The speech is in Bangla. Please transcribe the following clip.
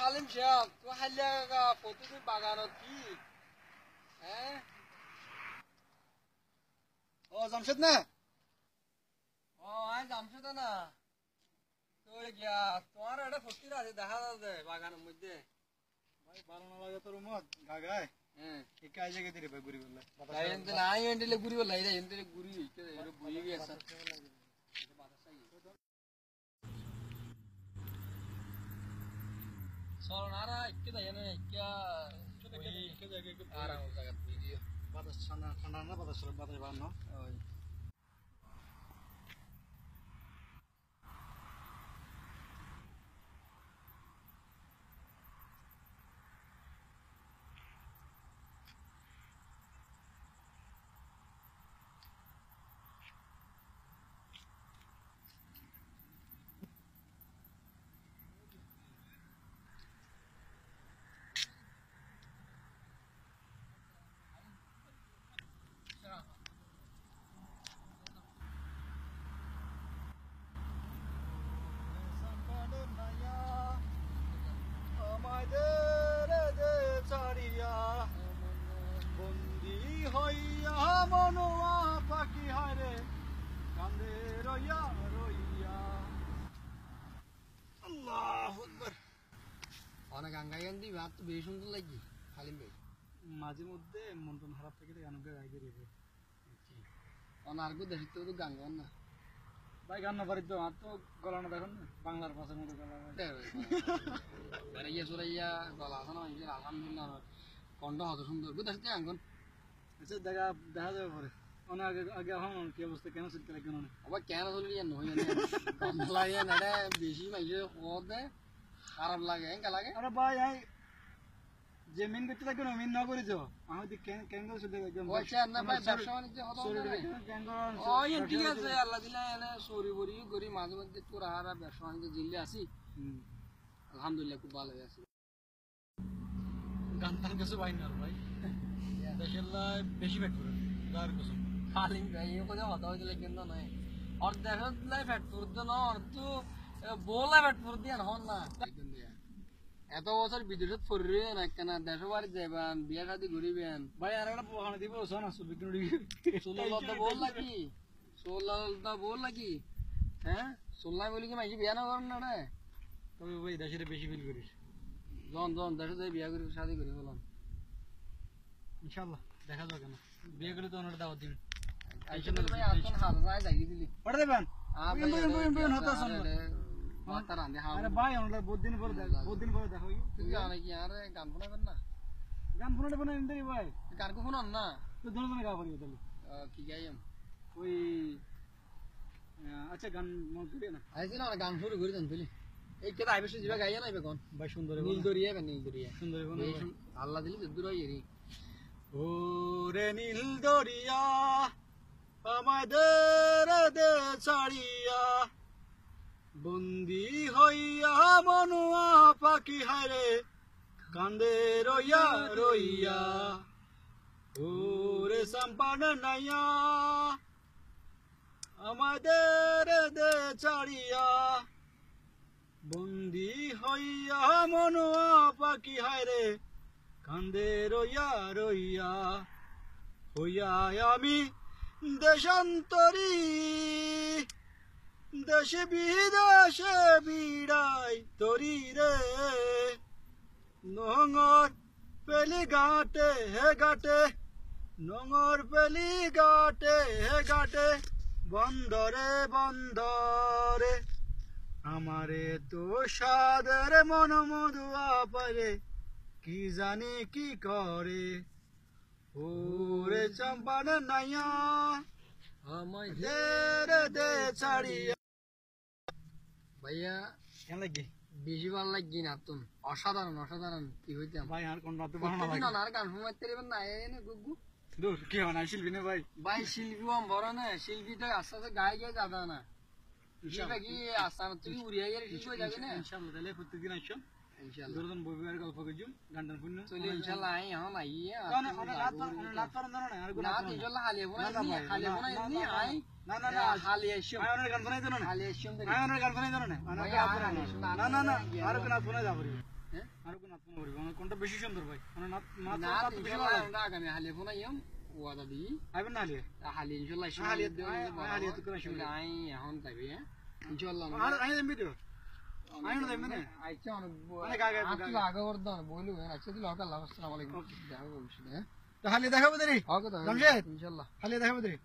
আলিম সাহেব তো হাইলা প্রতিদিন বাগানত কি হ্যাঁ ও জামশেদ না ও আই জামশেদ না তোর গিয়া তোমার এটা ফটি আছে দেখা যায় বাগানের মধ্যে ভাই ভালো না লাগে তোর মত গাগায় হ্যাঁ এই কাজ জায়গা দিরে ভাই ঘুরি বললে তাই এনতে নাই এন্ডলে ঘুরি বলা এটা এন্তে ঘুরি কে এর বই গেছে সোনারা ইকে দেয় না ইকা কে জায়গা একটু আরাম জায়গা ভিডিও বাতাস ঠান্ডা ঠান্ডা না বাতাস বাড়ানো ওই বন্দি হইয়া মনোয়া পাখি হারে কান্দে রইয়া রইয়া আল্লাহু আকবার অনেক গাঙ্গাইন দি ভাত তো বেশ সুন্দর লাগি খালিম ভাই মাঝে মধ্যে মন টন খারাপ থেকে গান গাই বেরিয়ে অনার্গো দেশে তো গাঙ্গন না ভাই গান না পারি তো আর তো গলা না দেখুন না বাংলার ভাষার মতো গলা বেড়াইয়া চড়াইয়া গলা আছে না মানুষের আলহামদুলিল্লাহ কণ্ঠ হত সুন্দর গো দেশে গাঙ্গন আচ্ছা দেখা দেখা যাবে পরে অনেক আগে আগে এখন কি অবস্থা কেন চলতে লাগে না আবার কেন চলি ইয়া নহয় লাগে না রে বেশি মাইছে হতে খারাপ লাগে এঙ্কা লাগে আরে ভাই আই যে মেন করতে লাগে না মেন না করে যাও আমি তো কেন কেন চলতে একদম পয়সা না ভাই ব্যবসা বাণিজ্য হতো ওই ঠিক আছে আল্লাহ দিলা এনে সরি বরি করি মাঝে মধ্যে তোর আর ব্যবসা বাণিজ্য জিল্লে আছি আলহামদুলিল্লাহ খুব ভালো আছি গান টান কিছু পাই না ভাই দেশের বেশি ফ্যাট করে তার কিছু খালি ভাই এই কথা হতা হইলে কিন্তু নাই আর দেশত লাই ফ্যাট ফুরদ না আর তো বোলা ফ্যাট ফুরদ দিয়া হন না এত বছর বিদেশত ফুররে না কেন দেশ বাড়ি যাইবান বিয়া শাদি ঘুরিবেন ভাই আর একটা পোহানা দিব শোন আসল বিক্রি সোল্লালটা বল লাগি সোল্লালটা বল লাগি হ্যাঁ সোল্লাই বলি কি মাইজি বিয়া না করেন না রে তবে ভাই দেশের বেশি ফিল করিস জন জন দেশে যাই বিয়া করি শাদি করি বললাম ইনশাআল্লাহ দেখা যাবে না বিয়ে করে তো ওনার দাওয়াত দিন আইসলে ভাই আতন হাত যায় লাগি দিলি ওটা দেবেন ইন হতা শুন মাতা রান্দে হা আরে ভাই ওনার বহুত দিন পরে দেখা হই তুই জানে কি আরে গান শোনাবেন না গান শোনাতে বনে ইন্দারি ভাই গান কো শুনান না তো দুজনে গা পারি তাহলে কি গাইম ওই আচ্ছা গান মন করে না আইছি না গান শুরু করে দেন তুই এই কেটা আইবে সুজিবা গাইয়া নাইবে কোন ভাই সুন্দর নীল দরিয়া বে নীল দরিয়া সুন্দর আল্লাহ দিলি দূর হইরি ওরে নীল দরিয়া আমাদের দে ছাড়িয়া বন্দি হইয়া মনুয়া পাখি হারে কান্দে রইয়া রইয়া ওরে সম্পান নাইয়া আমাদের দে ছাড়িয়া বন্দি হইয়া মনুয়া পাখি হারে কান্দে রইয়া রইয়া হইয়া আমি দেশান্তরী দেশে বিদেশে বিড়াই তরি রে নঙর পেলি ঘাটে হে ঘাটে নঙর পেলি ঘাটে হে ঘাটে বন্দরে বন্দরে আমারে তো সাদের মন মধুয়া পারে কি জানি কি করে ওরে চম্পান নাইয়া আমায় দে ছাড়িয়া ভাইয়া কেন লাগে বেশি ভালো লাগি না তুমি অসাধারণ অসাধারণ কি হইতাম ভাই আর কোন রাতে বানানো লাগে না আর গান শুনতে পারবেন না এনে গুগু দূর কি বানাই শিল্পী না ভাই ভাই শিল্পী বড় না শিল্পীটা আস্তে আস্তে গায়ে গায়ে যাবে না শিল্পী কি আস্তে তুই উড়িয়ে গেলে ঠিক হয়ে যাবে না ইনশাআল্লাহ তাহলে প্রত্যেকদিন আসছো ইনশাআল্লাহ দুজন বই আর গল্প করছুন গান টান শুনুন চলে ইনশাআল্লাহ আই এখন আই রাত পারেন না আর না ইনশাআল্লাহ হালিয়ে বোনা নি আই না না না হালিয়ে এসো আই অনেক গান শোনাই জানো না হালিয়ে এসো আই অনেক গান শোনাই জানো না না না আর কোন শোনাই যাবো হ্যাঁ আর কোন নাত ফোন করবি আমার কোনটা বেশি সুন্দর ভাই মানে নাত না নাত বেশি ভালো লাগে। না আগামী হালিয়ে ফোন আইম ওয়াদা দি আইবেন না আলিয়ে হালি ইনশাল্লাহ হালিয়ে তো করে শুনে আই এখন তাইবে হ্যাঁ ইনশাল্লাহ আর আই দেন ভিডিও আই না দেন মানে আচ্ছা অনেক আগে আগে বর্ধমান বলু আচ্ছা দিল ওকে আসসালামু আলাইকুম দেখা হবে ভবিষ্যতে হ্যাঁ হালিয়ে দেখাবো দেরি ওকে তো জামশেদ ইনশাল্লাহ হালিয়ে দেখাবো দেরি